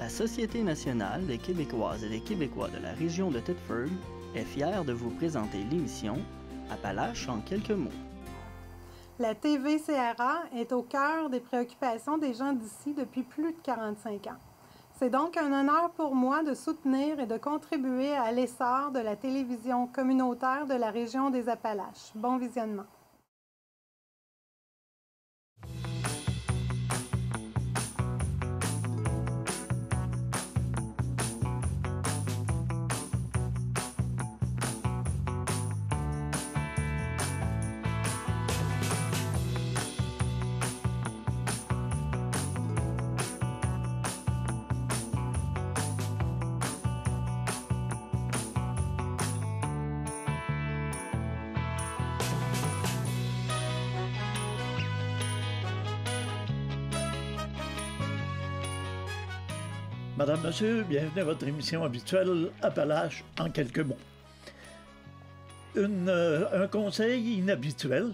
La Société nationale des Québécoises et des Québécois de la région de Thetford est fière de vous présenter l'émission Appalaches en quelques mots. La TVCRA est au cœur des préoccupations des gens d'ici depuis plus de 45 ans. C'est donc un honneur pour moi de soutenir et de contribuer à l'essor de la télévision communautaire de la région des Appalaches. Bon visionnement. Madame, Monsieur, bienvenue à votre émission habituelle Appalaches en quelques mots. Un conseil inhabituel,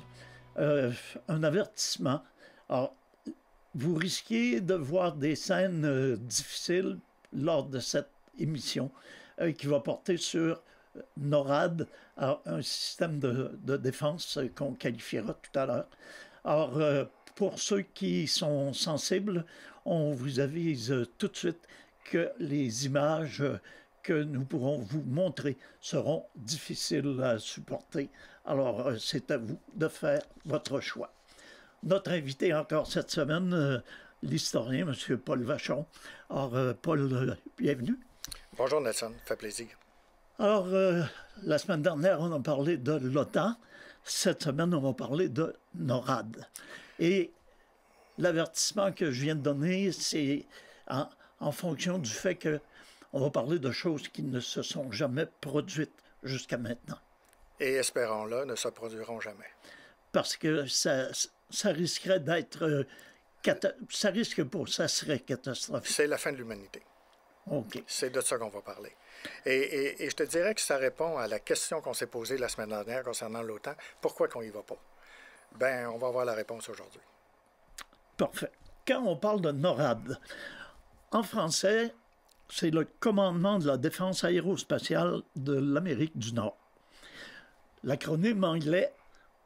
un avertissement. Alors, vous risquez de voir des scènes difficiles lors de cette émission qui va porter sur NORAD, un système de défense qu'on qualifiera tout à l'heure. Alors, pour ceux qui sont sensibles, on vous avise tout de suite que les images que nous pourrons vous montrer seront difficiles à supporter. Alors, c'est à vous de faire votre choix. Notre invité encore cette semaine, l'historien, M. Paul Vachon. Alors, Paul, bienvenue. Bonjour Nelson, ça fait plaisir. Alors, la semaine dernière, on a parlé de l'OTAN. Cette semaine, on va parler de NORAD. Et l'avertissement que je viens de donner, c'est en fonction du fait qu'on va parler de choses qui ne se sont jamais produites jusqu'à maintenant. Et espérons-le, ne se produiront jamais. Parce que ça risquerait d'être... ça risque pas, ça serait catastrophique. C'est la fin de l'humanité. OK. C'est de ça qu'on va parler. Et je te dirais que ça répond à la question qu'on s'est posée la semaine dernière concernant l'OTAN. Pourquoi qu'on y va pas? Ben, on va avoir la réponse aujourd'hui. Parfait. Quand on parle de NORAD, en français, c'est le commandement de la défense aérospatiale de l'Amérique du Nord. L'acronyme anglais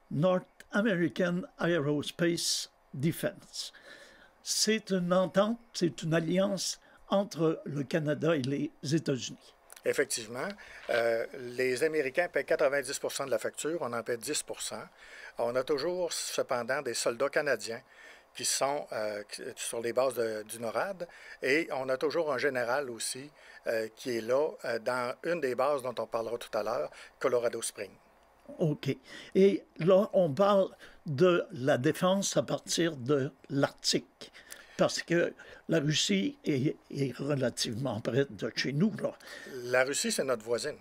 North American Aerospace Defense. C'est une entente, c'est une alliance entre le Canada et les États-Unis. Effectivement, les Américains paient 90 de la facture, on en paie 10 On a toujours, cependant, des soldats canadiens qui sont sur les bases du NORAD. Et on a toujours un général aussi qui est là dans une des bases dont on parlera tout à l'heure, Colorado Springs. OK. Et là, on parle de la défense à partir de l'Arctique. Parce que la Russie est relativement près de chez nous, là. La Russie, c'est notre voisine.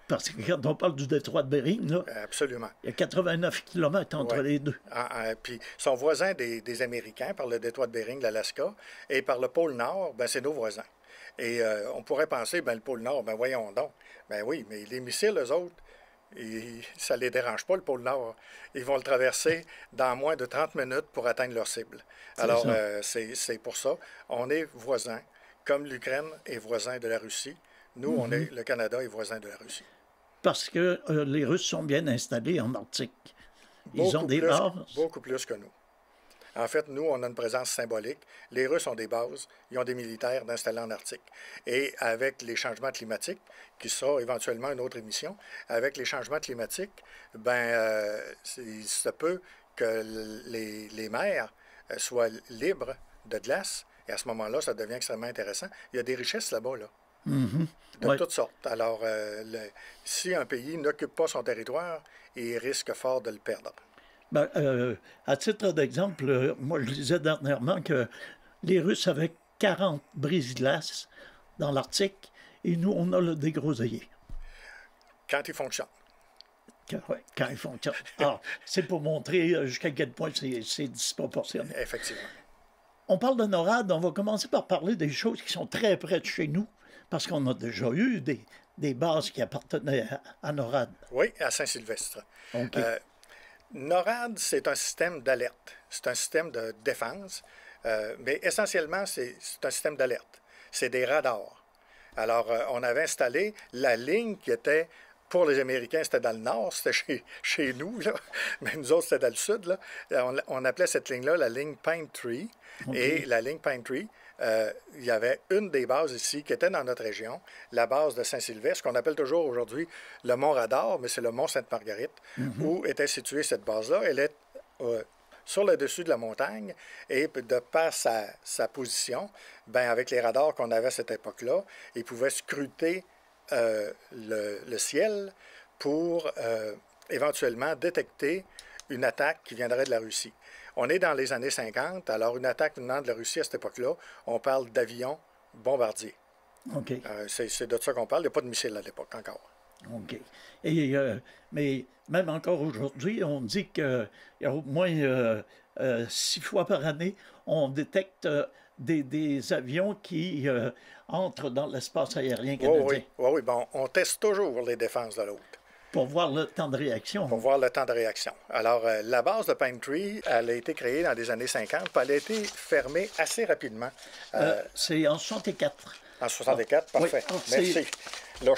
Parce que quand on parle du détroit de Bering, là, absolument. Il y a 89 km entre les deux. Puis, son voisin des Américains, par le détroit de Bering, l'Alaska, et par le pôle Nord, ben, c'est nos voisins. Et on pourrait penser, ben, le pôle Nord, ben voyons donc. Ben oui, mais les missiles, eux autres, ça ne les dérange pas, le pôle Nord. Ils vont le traverser dans moins de 30 minutes pour atteindre leur cible. Alors, c'est pour ça. On est voisins, comme l'Ukraine est voisin de la Russie. Nous, le Canada est voisin de la Russie. Parce que les Russes sont bien installés en Arctique. Ils ont des bases. Beaucoup plus que nous. En fait, nous, on a une présence symbolique. Les Russes ont des bases, ils ont des militaires installés en Arctique. Et avec les changements climatiques, qui sera éventuellement une autre émission, avec les changements climatiques, il se peut que les mers soient libres de glace. Et à ce moment-là, ça devient extrêmement intéressant. Il y a des richesses là-bas, là. De toutes sortes. Alors, si un pays n'occupe pas son territoire, il risque fort de le perdre. Ben, à titre d'exemple, moi, je disais dernièrement que les Russes avaient 40 brise-glaces dans l'Arctique et nous, on a le dégroseillier. Quand il fonctionne. Quand il fonctionne. Alors, c'est pour montrer jusqu'à quel point c'est disproportionné. Effectivement. On parle de NORAD, on va commencer par parler des choses qui sont très près de chez nous, parce qu'on a déjà eu des bases qui appartenaient à NORAD. Oui, à Saint-Sylvestre. Okay. NORAD, c'est un système d'alerte. C'est un système de défense, mais essentiellement, c'est un système d'alerte. c'est des radars. Alors, on avait installé la ligne qui était, pour les Américains, c'était dans le nord, c'était chez nous, là. Mais nous autres, c'était dans le sud. Là. On appelait cette ligne-là la ligne Pine Tree. Et la ligne Pine Tree, il y avait une des bases ici qui était dans notre région, la base de Saint-Sylvestre, qu'on appelle toujours aujourd'hui le Mont Radar, mais c'est le Mont Sainte-Marguerite, où était située cette base-là. Elle est sur le dessus de la montagne, et de par sa position, ben, avec les radars qu'on avait à cette époque-là, ils pouvaient scruter le ciel pour éventuellement détecter une attaque qui viendrait de la Russie. On est dans les années 50, alors une attaque venant de la Russie à cette époque-là, on parle d'avions bombardiers. OK. C'est de ça qu'on parle. Il n'y a pas de missiles à l'époque encore. OK. Et, mais même encore aujourd'hui, on dit qu'il y a au moins 6 fois par année, on détecte des avions qui entrent dans l'espace aérien canadien. Oui. Bon, on teste toujours les défenses de l'autre. Pour voir le temps de réaction. Pour voir le temps de réaction. Alors, la base de Pine Tree, elle a été créée dans les années 50, puis elle a été fermée assez rapidement. C'est en 64. En 64, parfait. Oui, merci. Là,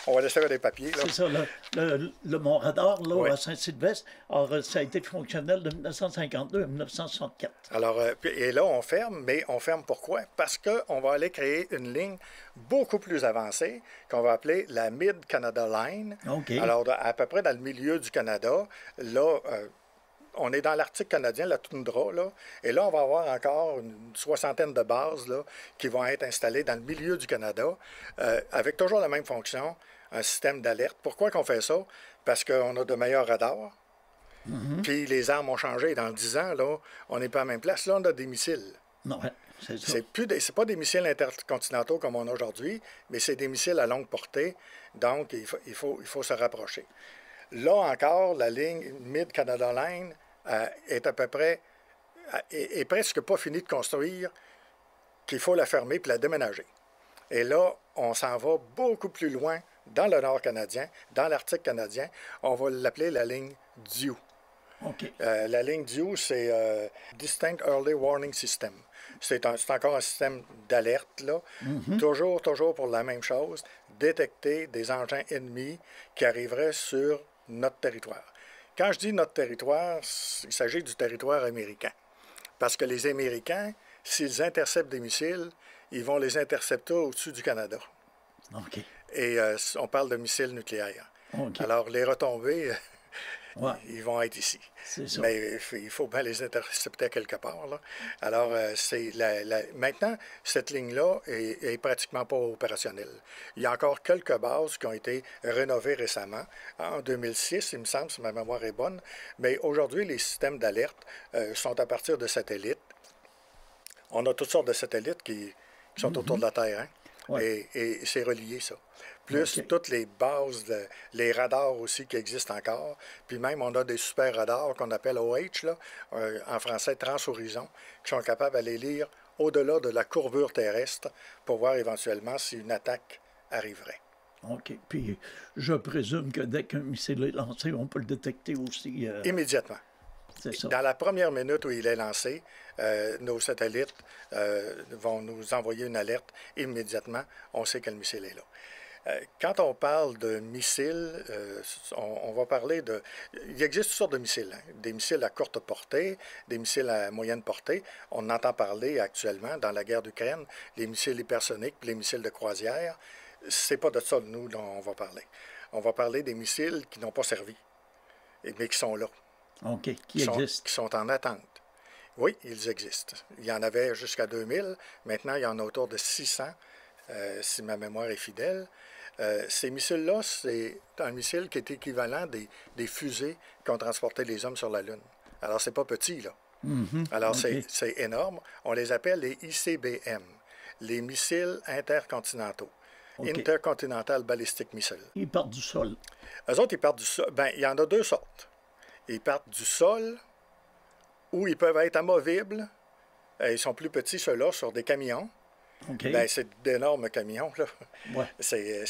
on va laisser avec des papiers. C'est ça, le Mont Radar, là, oui. à Saint-Sylvestre. Alors, ça a été fonctionnel de 1952 à 1964. Alors, et là, on ferme, mais on ferme pourquoi? Parce qu'on va aller créer une ligne beaucoup plus avancée qu'on va appeler la Mid-Canada Line. Okay. Alors, à peu près dans le milieu du Canada, là, on est dans l'Arctique canadien, la toundra, là, et là, on va avoir encore une soixantaine de bases là, qui vont être installées dans le milieu du Canada, avec toujours la même fonction, un système d'alerte. Pourquoi qu'on fait ça? Parce qu'on a de meilleurs radars, puis les armes ont changé. Dans 10 ans, là, on n'est pas à la même place. Là, on a des missiles. Non, c'est ça. C'est pas des missiles intercontinentaux comme on a aujourd'hui, mais c'est des missiles à longue portée, donc il faut se rapprocher. Là encore, la ligne Mid-Canada Line est à peu près, est presque pas finie de construire, qu'il faut la fermer puis la déménager. Et là, on s'en va beaucoup plus loin dans le nord canadien, dans l'Arctique canadien. On va l'appeler la ligne Due. Okay. La ligne Due, c'est Distinct Early Warning System. C'est encore un système d'alerte, là. Toujours pour la même chose, détecter des engins ennemis qui arriveraient sur notre territoire. Quand je dis notre territoire, il s'agit du territoire américain. Parce que les Américains, s'ils interceptent des missiles, ils vont les intercepter au-dessus du Canada. OK. Et on parle de missiles nucléaires. Okay. Alors, les retombées, ouais. Ils vont être ici. C'est ça. Mais il faut bien les intercepter quelque part, là. Alors, maintenant, cette ligne-là est pratiquement pas opérationnelle. Il y a encore quelques bases qui ont été rénovées récemment, en 2006, il me semble, si ma mémoire est bonne. Mais aujourd'hui, les systèmes d'alerte sont à partir de satellites. On a toutes sortes de satellites qui sont autour de la Terre, hein? Ouais. Et c'est relié, ça. Plus toutes les bases, les radars aussi qui existent encore. Puis même, on a des super radars qu'on appelle OH, là, en français transhorizon, qui sont capables d'aller lire au-delà de la courbure terrestre pour voir éventuellement si une attaque arriverait. OK. Puis je présume que dès qu'un missile est lancé, on peut le détecter aussi. Immédiatement. C'est ça. Dans la première minute où il est lancé, nos satellites vont nous envoyer une alerte immédiatement. On sait que le missile est là. Quand on parle de missiles, on va parler de... Il existe toutes sortes de missiles. Hein? Des missiles à courte portée, des missiles à moyenne portée. On entend parler actuellement, dans la guerre d'Ukraine, les missiles hypersoniques et les missiles de croisière. C'est pas de ça, nous, dont on va parler. On va parler des missiles qui n'ont pas servi, mais qui sont là. OK, qui existent. Qui sont en attente. Oui, ils existent. Il y en avait jusqu'à 2000. Maintenant, il y en a autour de 600, si ma mémoire est fidèle. Ces missiles-là, c'est un missile qui est équivalent des fusées qui ont transporté les hommes sur la Lune. Alors, c'est pas petit, là. Alors, c'est énorme. On les appelle les ICBM, les missiles intercontinentaux. Intercontinental Ballistic Missile. Ils partent du sol. Eux autres, ils partent du sol. Bien, il y en a deux sortes. Ils partent du sol, ou ils peuvent être amovibles. Ils sont plus petits, ceux-là, sur des camions. Okay. Bien, c'est d'énormes camions, là. Ouais. C'est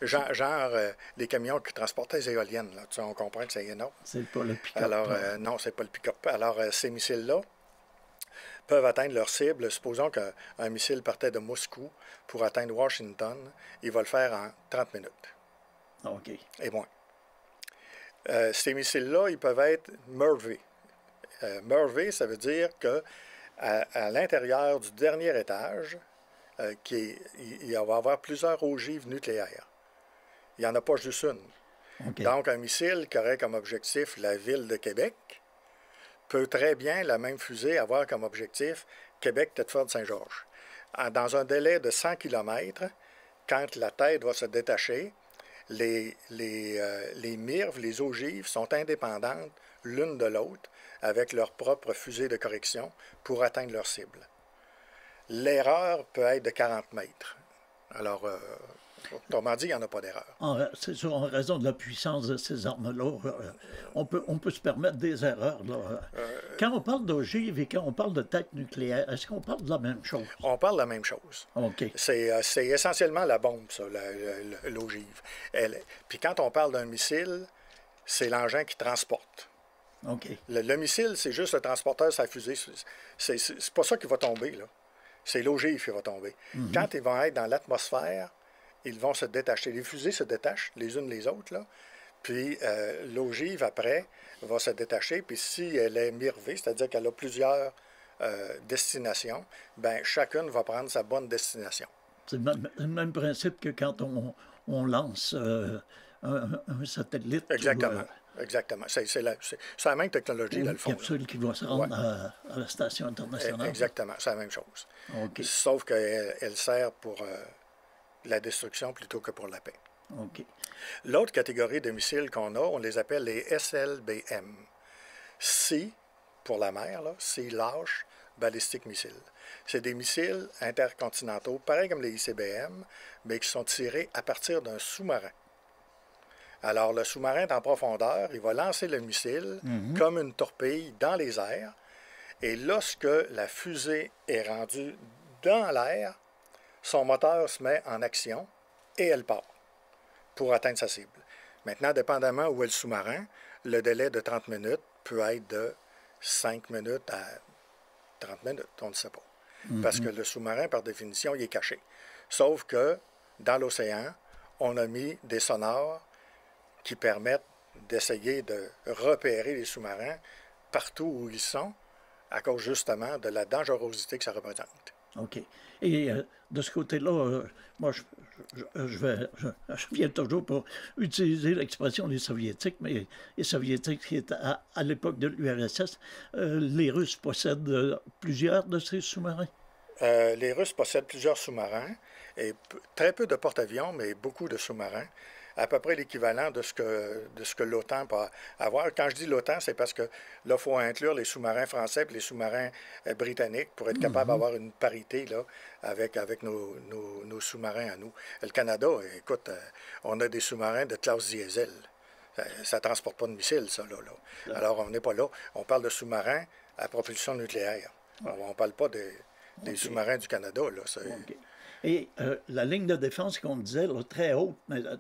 genre les camions qui transportent les éoliennes, là. Tu sais, on comprend que c'est énorme. C'est pas le pick-up. Alors, non, c'est pas le pick-up. Alors, ces missiles-là peuvent atteindre leur cible. Supposons qu'un missile partait de Moscou pour atteindre Washington, il va le faire en 30 minutes. OK. Et moins. Ces missiles-là, ils peuvent être MIRV. MIRV, ça veut dire qu'à l'intérieur du dernier étage, il va y avoir plusieurs ogives nucléaires. Il n'y en a pas juste une. Okay. Donc, un missile qui aurait comme objectif la ville de Québec peut très bien, la même fusée, avoir comme objectif Québec-Thetford-Saint-Georges. Dans un délai de 100 km, quand la tête va se détacher, les MIRV, les ogives, sont indépendantes l'une de l'autre avec leur propre fusée de correction pour atteindre leur cible. L'erreur peut être de 40 mètres. Alors, autrement dit, il n'y en a pas d'erreur. C'est sûr, en raison de la puissance de ces armes-là, on peut se permettre des erreurs. Là. Quand on parle d'ogive et quand on parle de tête nucléaire, est-ce qu'on parle de la même chose? On parle de la même chose. OK. C'est essentiellement la bombe, ça, l'ogive. Puis quand on parle d'un missile, c'est l'engin qui transporte. OK. Le missile, c'est juste le transporteur, sa fusée. C'est pas ça qui va tomber, là. C'est l'ogive qui va tomber. Mm-hmm. Quand ils vont être dans l'atmosphère, ils vont se détacher. Les fusées se détachent les unes les autres, là. Puis l'ogive, après, va se détacher. Puis si elle est MIRV, c'est-à-dire qu'elle a plusieurs destinations, bien, chacune va prendre sa bonne destination. C'est le même principe que quand on lance un satellite. Exactement. Exactement. C'est la même technologie, dans le fond. Une capsule qui va se rendre à la station internationale. Exactement. C'est la même chose. Okay. Sauf qu'elle sert pour la destruction plutôt que pour la paix. Okay. L'autre catégorie de missiles qu'on a, on les appelle les SLBM. Sea, pour la mer, là, Sea Launch Ballistic Missile. C'est des missiles intercontinentaux, pareil comme les ICBM, mais qui sont tirés à partir d'un sous-marin. Alors, le sous-marin est en profondeur, il va lancer le missile comme une torpille dans les airs, et lorsque la fusée est rendue dans l'air, son moteur se met en action et elle part pour atteindre sa cible. Maintenant, dépendamment où est le sous-marin, le délai de 30 minutes peut être de 5 minutes à 30 minutes, on ne sait pas. Parce que le sous-marin, par définition, il est caché. Sauf que dans l'océan, on a mis des sonars qui permettent d'essayer de repérer les sous-marins partout où ils sont, à cause justement de la dangerosité que ça représente. OK. Et de ce côté-là, moi, je viens toujours pour utiliser l'expression des Soviétiques, mais les Soviétiques qui étaient à l'époque de l'URSS, les Russes possèdent plusieurs de ces sous-marins? Les Russes possèdent plusieurs sous-marins, et très peu de porte-avions, mais beaucoup de sous-marins. À peu près l'équivalent de ce que l'OTAN peut avoir. Quand je dis l'OTAN, c'est parce que là, il faut inclure les sous-marins français et les sous-marins britanniques pour être capable d'avoir une parité là, avec nos sous-marins à nous. Le Canada, écoute, on a des sous-marins de classe diesel. Ça ne transporte pas de missiles, ça, là. Alors, on n'est pas là. On parle de sous-marins à propulsion nucléaire. On ne parle pas des sous-marins du Canada, là. Et la ligne de défense qu'on disait, là, très haute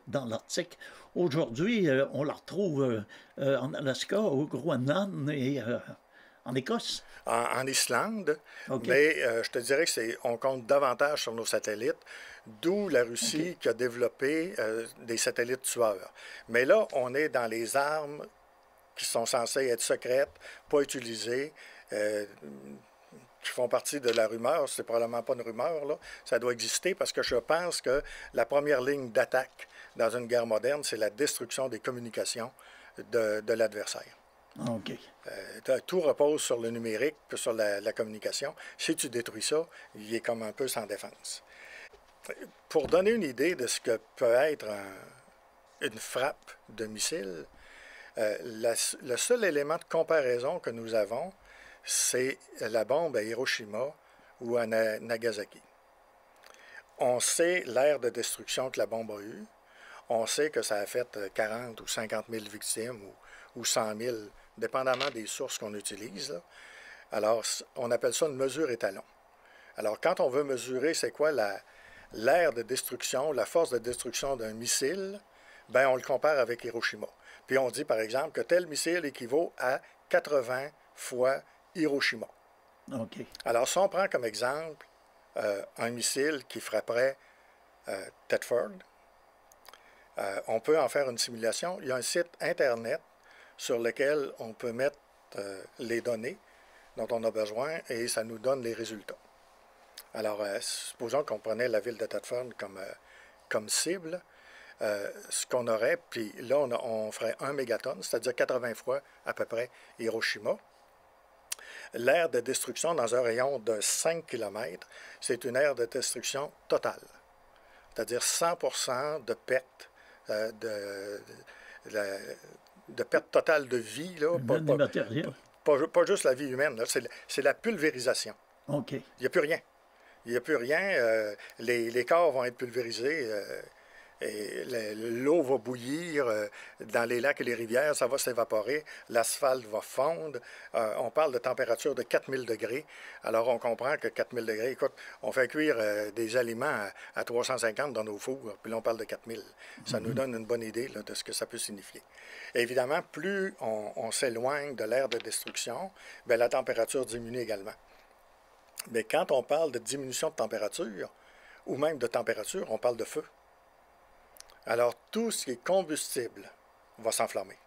dans l'Arctique, aujourd'hui, on la retrouve en Alaska, au Groenland et en Écosse. En Islande, mais je te dirais qu'on compte davantage sur nos satellites, d'où la Russie qui a développé des satellites tueurs. Mais là, on est dans les armes qui sont censées être secrètes, pas utilisées, qui font partie de la rumeur. C'est probablement pas une rumeur, là. Ça doit exister parce que je pense que la première ligne d'attaque dans une guerre moderne, c'est la destruction des communications de l'adversaire. OK. Tout repose sur le numérique, sur la communication. Si tu détruis ça, il est comme un peu sans défense. Pour donner une idée de ce que peut être une frappe de missile, le seul élément de comparaison que nous avons, c'est la bombe à Hiroshima ou à Nagasaki. On sait l'ère de destruction que la bombe a eue. On sait que ça a fait 40 ou 50 000 victimes ou 100 000, dépendamment des sources qu'on utilise, là. Alors, on appelle ça une mesure étalon. Alors, quand on veut mesurer c'est quoi l'ère de destruction, la force de destruction d'un missile, bien, on le compare avec Hiroshima. Puis on dit, par exemple, que tel missile équivaut à 80 fois Hiroshima. OK. Alors, si on prend comme exemple un missile qui frapperait Thetford, on peut en faire une simulation. Il y a un site Internet sur lequel on peut mettre les données dont on a besoin et ça nous donne les résultats. Alors, supposons qu'on prenait la ville de Thetford comme cible. Ce qu'on aurait, puis là, on ferait 1 mégatonne, c'est-à-dire 80 fois à peu près Hiroshima. L'aire de destruction dans un rayon de 5 km, c'est une aire de destruction totale, c'est-à-dire 100% de perte, de perte totale de vie, là, pas juste la vie humaine, c'est la pulvérisation. OK. Il n'y a plus rien. Il n'y a plus rien. Les corps vont être pulvérisés. Et l'eau va bouillir dans les lacs et les rivières, ça va s'évaporer, l'asphalte va fondre. On parle de température de 4000 degrés. Alors, on comprend que 4000 degrés, écoute, on fait cuire des aliments à 350 dans nos fours, puis là, on parle de 4000. Ça nous donne une bonne idée là, de ce que ça peut signifier. Et évidemment, plus on s'éloigne de l'aire de destruction, bien, la température diminue également. Mais quand on parle de diminution de température, ou même de température, on parle de feu. Alors, tout ce qui est combustible va s'enflammer.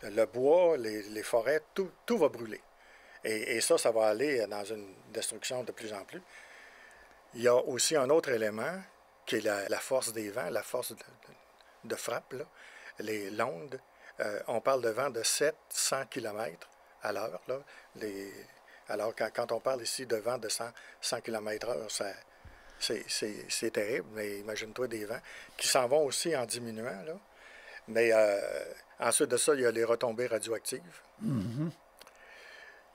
Le bois, les forêts, tout va brûler. Et ça va aller dans une destruction de plus en plus. Il y a aussi un autre élément qui est la force des vents, la force de frappe, là, l'onde. On parle de vent de 700 km à l'heure. Alors, quand on parle ici de vent de 100 km/h, c'est terrible, mais imagine-toi des vents qui s'en vont aussi en diminuant. Là. Mais ensuite de ça, il y a les retombées radioactives. Mm-hmm.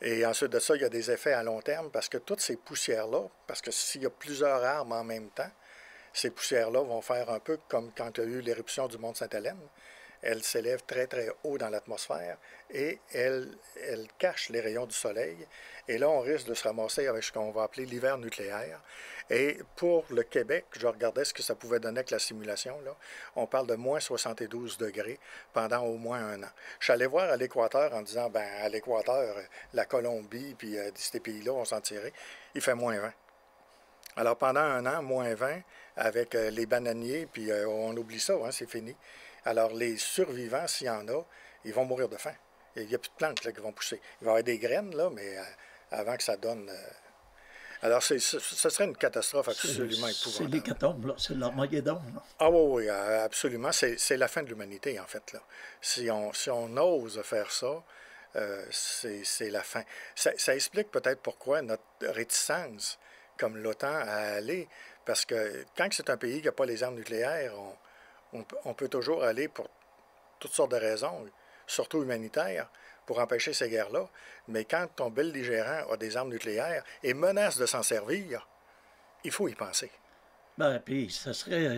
Et ensuite de ça, il y a des effets à long terme parce que toutes ces poussières-là, parce que s'il y a plusieurs armes en même temps, ces poussières-là vont faire un peu comme quand il y a eu l'éruption du mont Sainte-Hélène. Elles s'élèvent très, très haut dans l'atmosphère et elles cachent les rayons du soleil. Et là, on risque de se ramasser avec ce qu'on va appeler l'hiver nucléaire. Et pour le Québec, je regardais ce que ça pouvait donner avec la simulation. Là. On parle de moins 72 degrés pendant au moins 1 an. Je suis allé voir à l'équateur en disant, ben à l'équateur, la Colombie, puis ces pays-là, on s'en tirait. Il fait moins 20. Alors pendant 1 an, moins 20, avec les bananiers, puis on oublie ça, hein, c'est fini. Alors, les survivants, s'il y en a, ils vont mourir de faim. Il n'y a plus de plantes là, qui vont pousser. Il va y avoir des graines, là, mais avant que ça donne... Alors, ce serait une catastrophe absolument épouvantable. C'est l'hécatombe, là. C'est l'Armageddon, là. Ah oui, absolument. C'est la fin de l'humanité, en fait, là. Si on ose faire ça, c'est la fin. Ça explique peut-être pourquoi notre réticence, comme l'OTAN, à aller... Parce que quand c'est un pays qui n'a pas les armes nucléaires, on peut toujours aller pour toutes sortes de raisons, surtout humanitaires, pour empêcher ces guerres-là. Mais quand ton belligérant a des armes nucléaires et menace de s'en servir, il faut y penser. Ben, puis ça serait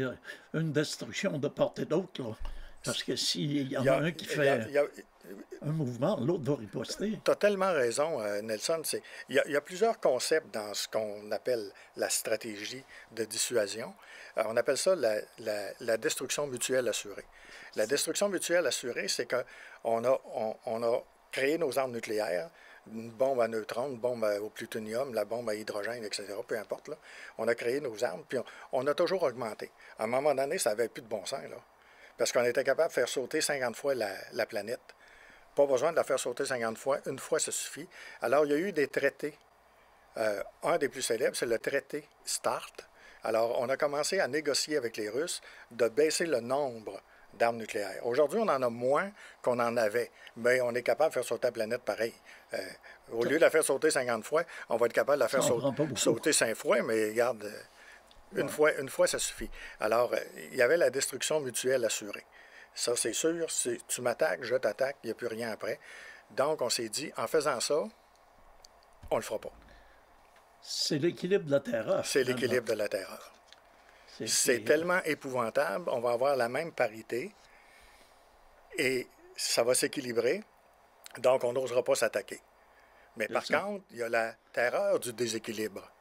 une destruction de part et d'autre, là. Parce que s'il y en a un qui fait un mouvement, l'autre va riposter. Tu as tellement raison, Nelson. Il y a plusieurs concepts dans ce qu'on appelle la stratégie de dissuasion. On appelle ça la destruction mutuelle assurée. La destruction mutuelle assurée, c'est qu'on a créé nos armes nucléaires, une bombe à neutrons, une bombe au plutonium, la bombe à hydrogène, etc., peu importe. Là. On a créé nos armes, puis on a toujours augmenté. À un moment donné, ça n'avait plus de bon sens, là. Parce qu'on était capable de faire sauter 50 fois la planète. Pas besoin de la faire sauter 50 fois. Une fois, ça suffit. Alors, il y a eu des traités. Un des plus célèbres, c'est le traité START. Alors, on a commencé à négocier avec les Russes de baisser le nombre d'armes nucléaires. Aujourd'hui, on en a moins qu'on en avait, mais on est capable de faire sauter la planète pareil. Au lieu de la faire sauter 50 fois, on va être capable de la faire sauter 5 fois, mais regarde... Une fois, ça suffit. Alors, il y avait la destruction mutuelle assurée. Ça, c'est sûr. Tu m'attaques, je t'attaque, il n'y a plus rien après. Donc, on s'est dit, en faisant ça, on ne le fera pas. C'est l'équilibre de la terreur. C'est l'équilibre de la terreur. C'est tellement épouvantable, on va avoir la même parité et ça va s'équilibrer, donc on n'osera pas s'attaquer. Mais par contre, il y a la terreur du déséquilibre.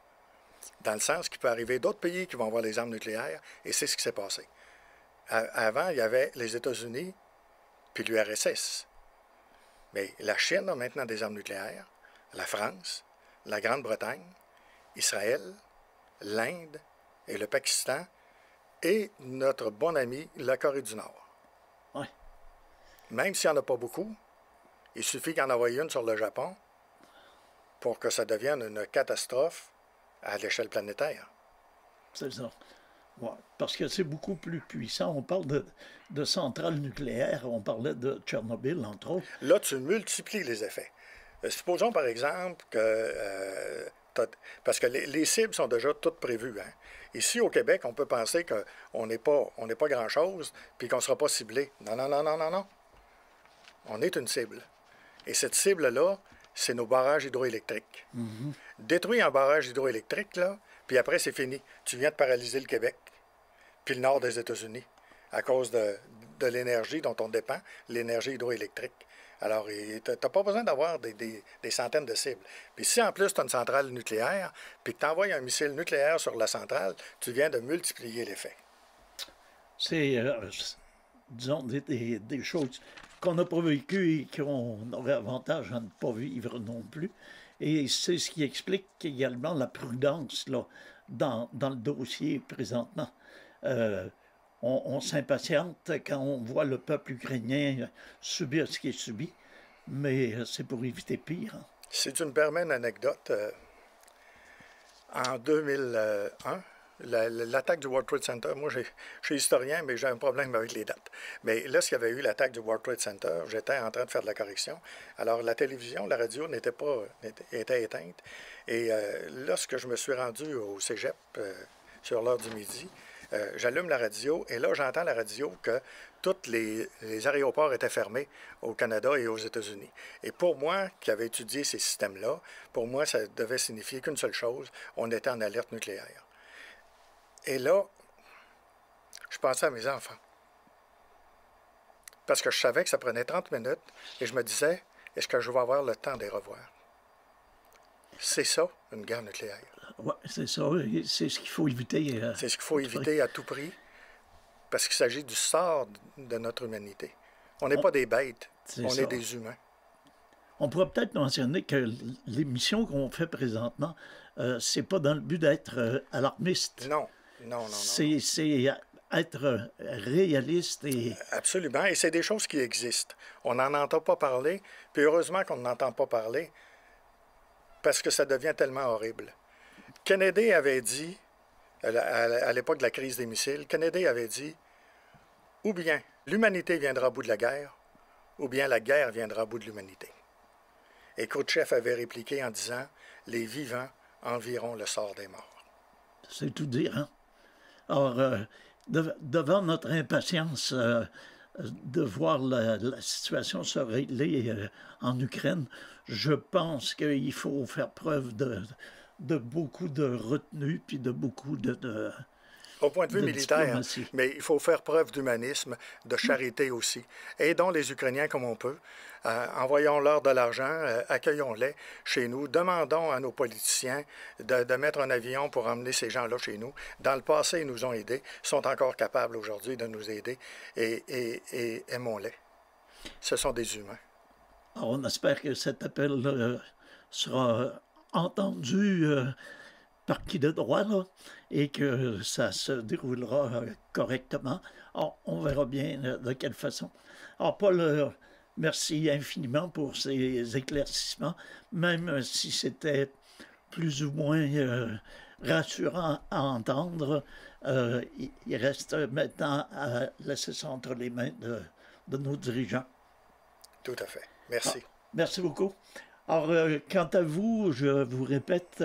Dans le sens qu'il peut arriver d'autres pays qui vont avoir des armes nucléaires, et c'est ce qui s'est passé. Avant, il y avait les États-Unis puis l'URSS. Mais la Chine a maintenant des armes nucléaires, la France, la Grande-Bretagne, Israël, l'Inde et le Pakistan et notre bon ami, la Corée du Nord. Ouais. Même s'il n'y en a pas beaucoup, il suffit qu'il y en envoie une sur le Japon pour que ça devienne une catastrophe à l'échelle planétaire. C'est ça. Ouais, parce que c'est beaucoup plus puissant. On parle de centrales nucléaires, on parlait de Tchernobyl, entre autres. Là, tu multiplies les effets. Supposons, par exemple, que... parce que les cibles sont déjà toutes prévues. Hein. Ici, au Québec, on peut penser qu'on n'est pas grand-chose puis qu'on ne sera pas ciblé. Non, non, non, non, non, non. On est une cible. Et cette cible-là, c'est nos barrages hydroélectriques. Mm-hmm. Détruis un barrage hydroélectrique, là, puis après, c'est fini. Tu viens de paralyser le Québec, puis le nord des États-Unis, à cause de l'énergie dont on dépend, l'énergie hydroélectrique. Alors, tu n'as pas besoin d'avoir des centaines de cibles. Puis si en plus tu as une centrale nucléaire, puis que tu envoies un missile nucléaire sur la centrale, tu viens de multiplier l'effet. C'est, disons, des choses qu'on n'a pas vécues et qu'on aurait avantage à ne pas vivre non plus. Et c'est ce qui explique également la prudence là, dans le dossier présentement. On s'impatiente quand on voit le peuple ukrainien subir ce qui est subi, mais c'est pour éviter pire. Hein. Si tu me permets une anecdote, en 2001, l'attaque du World Trade Center, moi je suis historien, mais j'ai un problème avec les dates. Mais lorsqu'il y avait eu l'attaque du World Trade Center, j'étais en train de faire de la correction. Alors la télévision, la radio était éteinte. Et lorsque je me suis rendu au cégep sur l'heure du midi, j'allume la radio et là, j'entends la radio que tous les aéroports étaient fermés au Canada et aux États-Unis. Et pour moi, qui avais étudié ces systèmes-là, pour moi, ça devait signifier qu'une seule chose, on était en alerte nucléaire. Et là, je pensais à mes enfants. Parce que je savais que ça prenait 30 minutes et je me disais, est-ce que je vais avoir le temps de les revoir? C'est ça, une guerre nucléaire. Oui, c'est ça. C'est ce qu'il faut éviter. C'est ce qu'il faut éviter à tout prix, parce qu'il s'agit du sort de notre humanité. On n'est pas des bêtes, on est des humains. On pourrait peut-être mentionner que l'émission qu'on fait présentement, c'est pas dans le but d'être alarmiste. Non, non, non, non. C'est être réaliste et... Absolument, et c'est des choses qui existent. On n'en entend pas parler, puis heureusement qu'on n'entend pas parler, parce que ça devient tellement horrible. Kennedy avait dit, à l'époque de la crise des missiles, Kennedy avait dit, ou bien l'humanité viendra à bout de la guerre, ou bien la guerre viendra à bout de l'humanité. Et Khrouchtchev avait répliqué en disant, les vivants envieront le sort des morts. C'est tout dire, hein? Alors, devant notre impatience de voir la situation se régler en Ukraine, je pense qu'il faut faire preuve de beaucoup de retenue, puis de beaucoup de au point de vue militaire, mais il faut faire preuve d'humanisme, de charité aussi. Aidons les Ukrainiens comme on peut. Envoyons-leur de l'argent, accueillons-les chez nous. Demandons à nos politiciens de mettre un avion pour emmener ces gens-là chez nous. Dans le passé, ils nous ont aidés, sont encore capables aujourd'hui de nous aider et aimons-les. Ce sont des humains. Alors, on espère que cet appel sera entendu par qui de droit, là, et que ça se déroulera correctement. Alors, on verra bien de quelle façon. Alors, Paul, merci infiniment pour ces éclaircissements, même si c'était plus ou moins rassurant à entendre. Il reste maintenant à laisser ça entre les mains de nos dirigeants. Tout à fait. Merci. Merci beaucoup. Alors, quant à vous, je vous répète,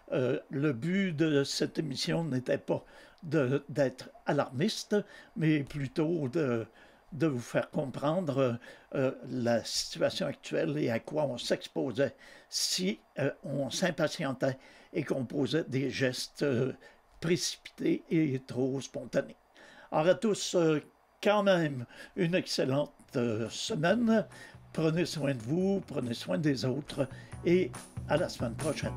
le but de cette émission n'était pas d'être alarmiste, mais plutôt de vous faire comprendre la situation actuelle et à quoi on s'exposait si on s'impatientait et qu'on posait des gestes précipités et trop spontanés. Alors à tous, quand même, une excellente semaine. Prenez soin de vous, prenez soin des autres et à la semaine prochaine.